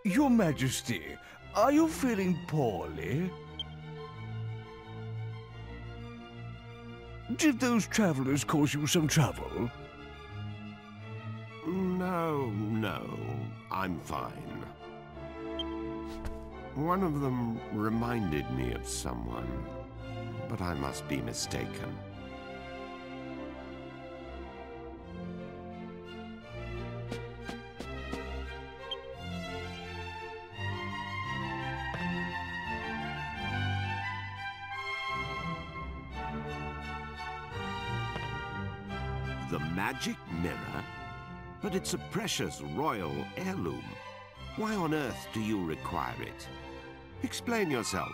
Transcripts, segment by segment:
Your Majesty, are you feeling poorly? Did those travelers cause you some trouble? No, I'm fine. One of them reminded me of someone, but I must be mistaken. The magic mirror? But it's a precious royal heirloom. Why on earth do you require it? Explain yourself.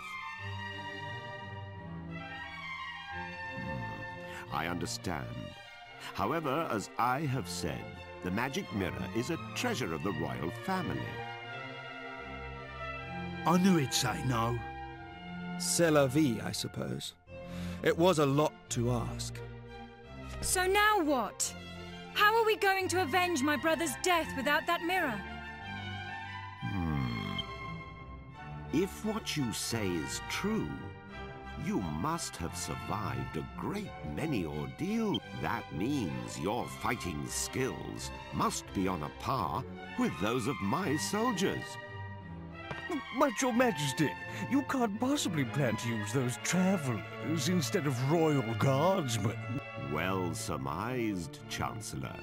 I understand. However, as I have said, the magic mirror is a treasure of the royal family. I knew he'd say no. C'est la vie, I suppose. It was a lot to ask. So now what? How are we going to avenge my brother's death without that mirror? If what you say is true, you must have survived a great many ordeals. That means your fighting skills must be on a par with those of my soldiers. But, Your Majesty, you can't possibly plan to use those travelers instead of royal guardsmen. Well surmised, Chancellor.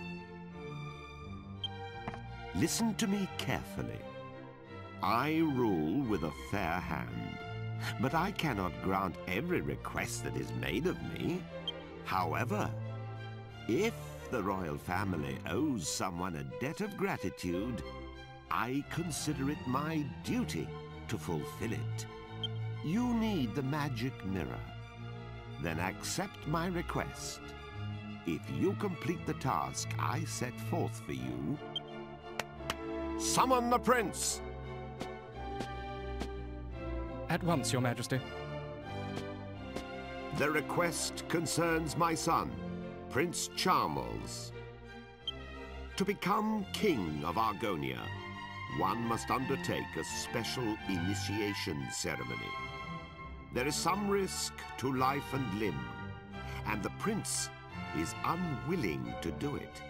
Listen to me carefully. I rule with a fair hand, but I cannot grant every request that is made of me. However, if the royal family owes someone a debt of gratitude, I consider it my duty to fulfill it. You need the magic mirror. Then accept my request. If you complete the task I set forth for you, summon the prince! At once, Your Majesty. The request concerns my son, Prince Charmles. To become king of Argonia, one must undertake a special initiation ceremony. There is some risk to life and limb, and the prince is unwilling to do it.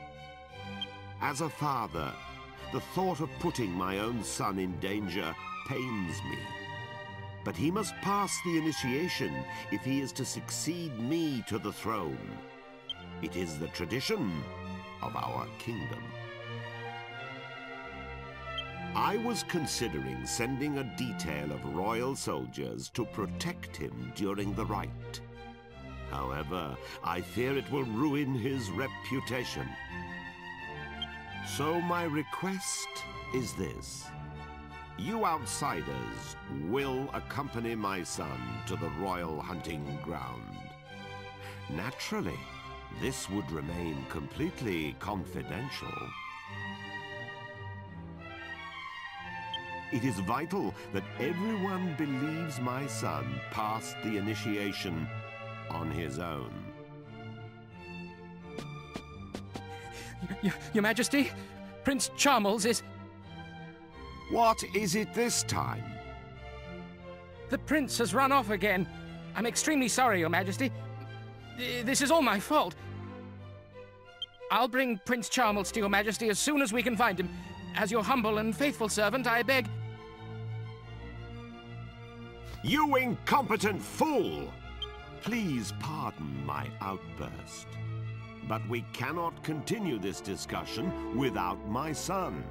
As a father, the thought of putting my own son in danger pains me. But he must pass the initiation if he is to succeed me to the throne. It is the tradition of our kingdom. I was considering sending a detail of royal soldiers to protect him during the rite. However, I fear it will ruin his reputation. So my request is this. You outsiders will accompany my son to the royal hunting ground. Naturally, this would remain completely confidential. It is vital that everyone believes my son passed the initiation on his own. Your Majesty, Prince Charmles is... What is it this time? The prince has run off again. I'm extremely sorry, Your Majesty. This is all my fault. I'll bring Prince Charmles to Your Majesty as soon as we can find him. As your humble and faithful servant, I beg... You incompetent fool! Please pardon my outburst, but we cannot continue this discussion without my son.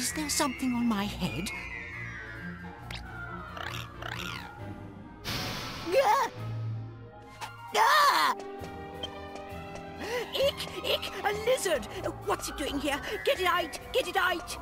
Is there something on my head? Ah! Ah! Ick! A lizard! What's it doing here? Get it out! Get it out!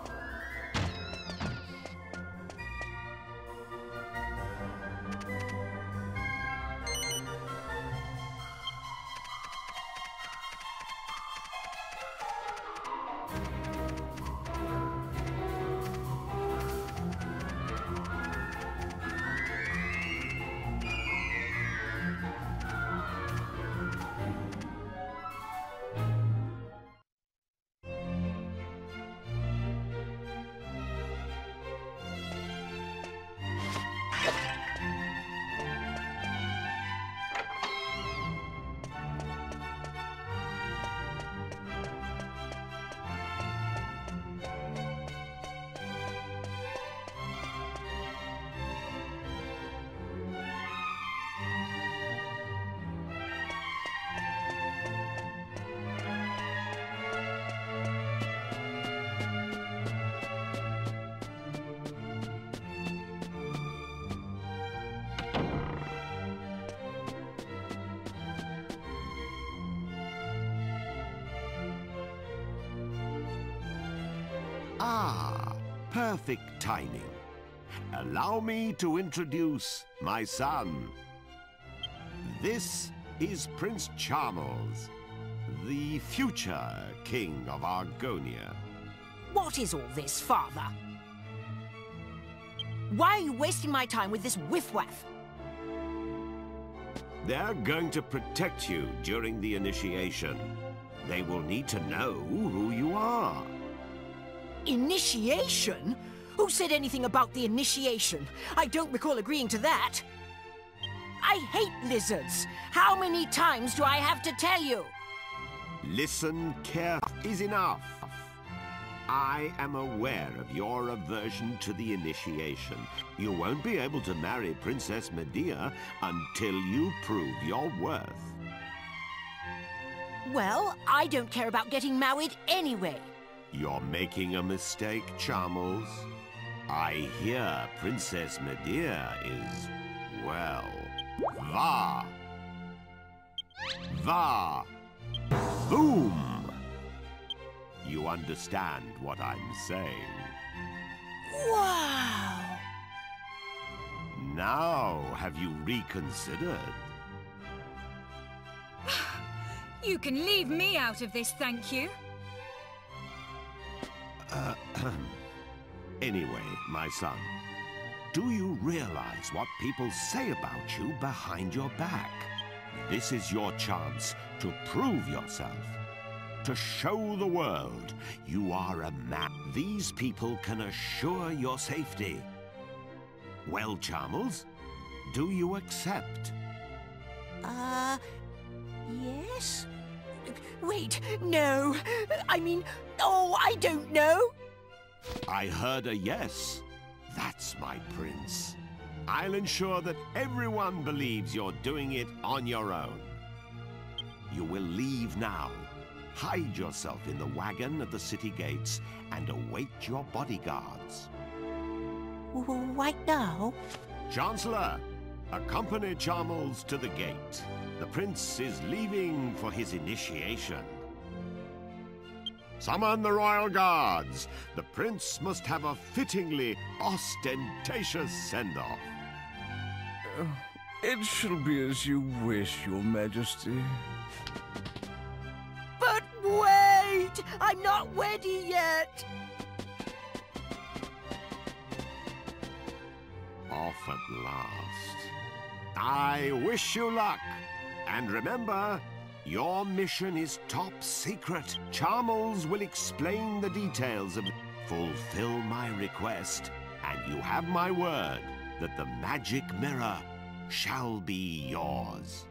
Ah, perfect timing. Allow me to introduce my son. This is Prince Charmles, the future King of Argonia. What is all this, Father? Why are you wasting my time with this whiff-waff? They're going to protect you during the initiation. They will need to know who you are. Initiation? Who said anything about the initiation? I don't recall agreeing to that. I hate lizards. How many times do I have to tell you? Listen carefully. Is enough. I am aware of your aversion to the initiation. You won't be able to marry Princess Medea until you prove your worth. Well, I don't care about getting married anyway. You're making a mistake, Charmles. I hear Princess Medea is, well, boom! You understand what I'm saying. Wow! Now, have you reconsidered? You can leave me out of this, thank you. Anyway, my son, do you realize what people say about you behind your back? This is your chance to prove yourself, to show the world you are a man. These people can assure your safety. Well, Charmles, do you accept? Yes? Wait, no. I mean, oh, I don't know. I heard a yes. That's my prince. I'll ensure that everyone believes you're doing it on your own. You will leave now. Hide yourself in the wagon at the city gates and await your bodyguards. Right now? Chancellor, accompany Charmles to the gate. The prince is leaving for his initiation. Summon the royal guards. The prince must have a fittingly ostentatious send-off. It shall be as you wish, Your Majesty. But wait! I'm not ready yet! Off at last. I wish you luck. And remember, your mission is top secret. Charmles will explain the details of it. Fulfill my request, and you have my word that the magic mirror shall be yours.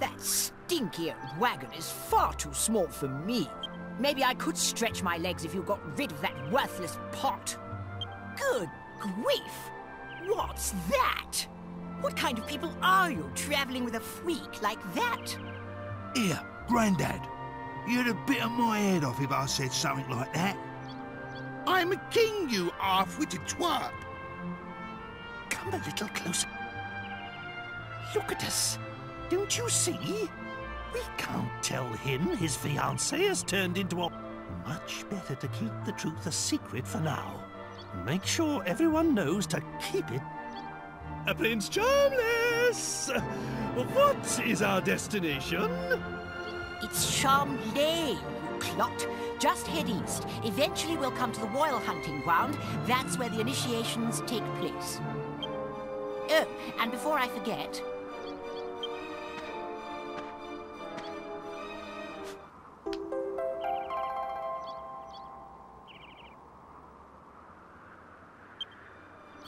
That stinky old wagon is far too small for me. Maybe I could stretch my legs if you got rid of that worthless pot. Good grief! What's that? What kind of people are you, traveling with a freak like that? Here, Grandad. You'd have bitten my head off if I said something like that. I'm a king, you half-witted twat. Come a little closer. Look at us. Don't you see? We can't tell him his fiancée has turned into a... Much better to keep the truth a secret for now. Make sure everyone knows to keep it. Prince Charmles! What is our destination? It's Charmles, you clot. Just head east. Eventually we'll come to the royal hunting ground. That's where the initiations take place. Oh, and before I forget...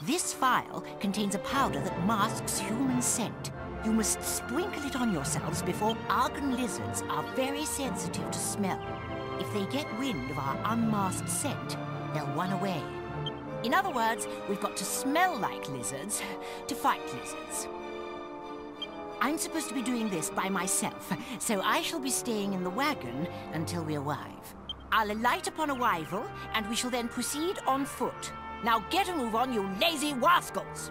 This vial contains a powder that masks human scent. You must sprinkle it on yourselves before Argon lizards are very sensitive to smell. If they get wind of our unmasked scent, they'll run away. In other words, we've got to smell like lizards to fight lizards. I'm supposed to be doing this by myself, so I shall be staying in the wagon until we arrive. I'll alight upon arrival, and we shall then proceed on foot. Now get a move on, you lazy rascals!